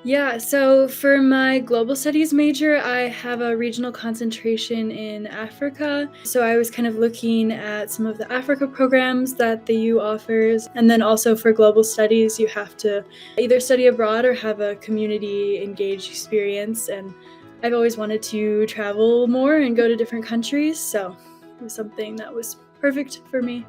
Yeah, so for my global studies major, I have a regional concentration in Africa. So I was kind of looking at some of the Africa programs that the U offers. And then also for global studies, you have to either study abroad or have a community engaged experience. And I've always wanted to travel more and go to different countries. So it was something that was perfect for me.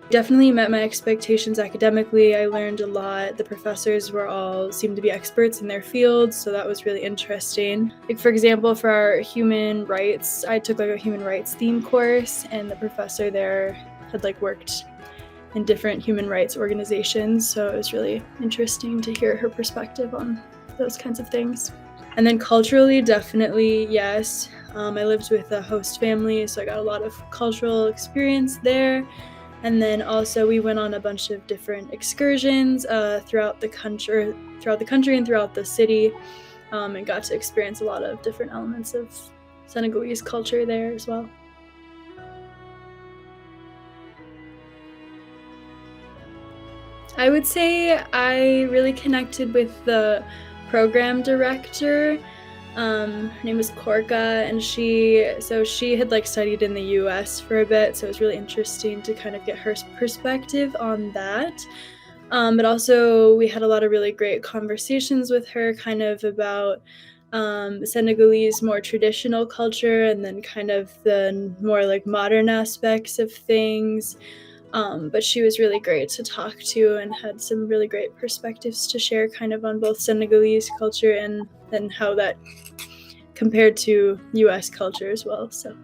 Definitely met my expectations academically. I learned a lot. The professors were all seemed to be experts in their fields, so that was really interesting. Like for example, for our human rights, I took like a human rights theme course, and the professor there had like worked in different human rights organizations, so it was really interesting to hear her perspective on those kinds of things. And then culturally, definitely yes. I lived with a host family, so I got a lot of cultural experience there. And then also we went on a bunch of different excursions throughout the country and throughout the city, and got to experience a lot of different elements of Senegalese culture there as well. I would say I really connected with the program director. Her name was Korka, and she had like studied in the U.S. for a bit, so it was really interesting to kind of get her perspective on that. But also, we had a lot of really great conversations with her, kind of about Senegalese more traditional culture, and then kind of the more like modern aspects of things. But she was really great to talk to and had some really great perspectives to share, kind of on both Senegalese culture and how that compared to US culture as well. So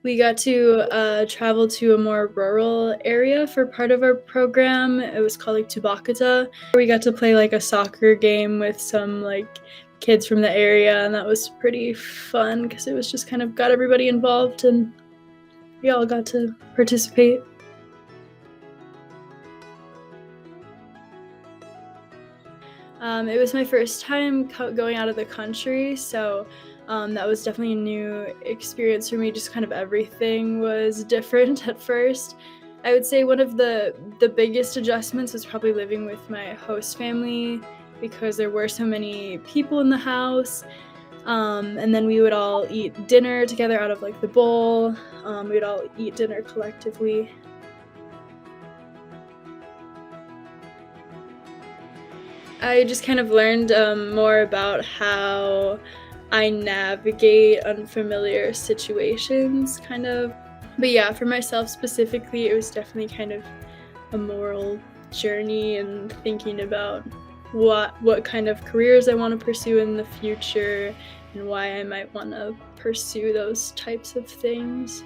we got to travel to a more rural area for part of our program. It was called like Tubakata. We got to play like a soccer game with some like kids from the area, and that was pretty fun because it was just kind of got everybody involved and we all got to participate. It was my first time going out of the country, so that was definitely a new experience for me. Just kind of everything was different at first. I would say one of the biggest adjustments was probably living with my host family because there were so many people in the house. And then we would all eat dinner together out of like the bowl. We would all eat dinner collectively. I just kind of learned more about how I navigate unfamiliar situations, kind of. But yeah, for myself specifically, it was definitely kind of a moral journey and thinking about what kind of careers I want to pursue in the future and why I might want to pursue those types of things.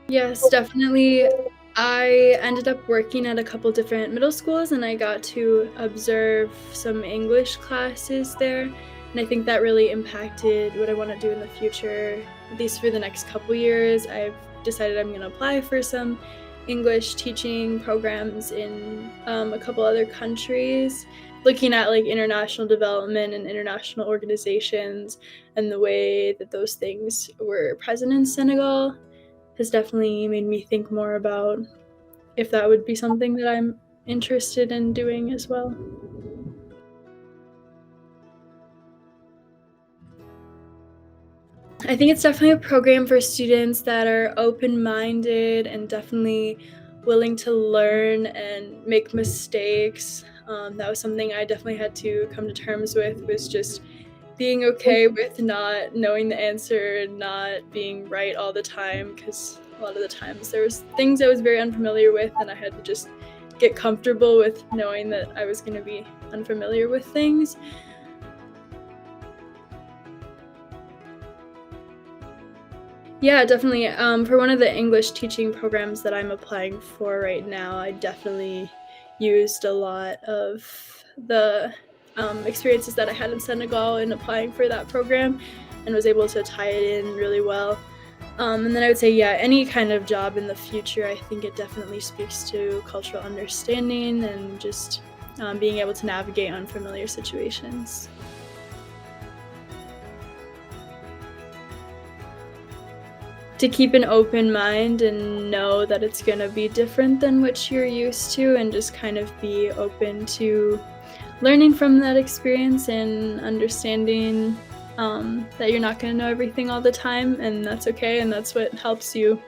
Yes, definitely. I ended up working at a couple different middle schools and I got to observe some English classes there. And I think that really impacted what I want to do in the future, at least for the next couple years. I've decided I'm going to apply for some English teaching programs in a couple other countries, looking at like international development and international organizations and the way that those things were present in Senegal has definitely made me think more about if that would be something that I'm interested in doing as well. I think it's definitely a program for students that are open-minded and definitely willing to learn and make mistakes. That was something I definitely had to come to terms with, was just being okay with not knowing the answer and not being right all the time, because a lot of the times there was things I was very unfamiliar with and I had to just get comfortable with knowing that I was going to be unfamiliar with things. Yeah, definitely. For one of the English teaching programs that I'm applying for right now, I definitely used a lot of the experiences that I had in Senegal in applying for that program and was able to tie it in really well. And then I would say, yeah, any kind of job in the future, I think it definitely speaks to cultural understanding and just being able to navigate unfamiliar situations. to keep an open mind and know that it's gonna be different than what you're used to, and just kind of be open to learning from that experience and understanding that you're not gonna know everything all the time, and that's okay, and that's what helps you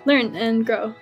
learn and grow.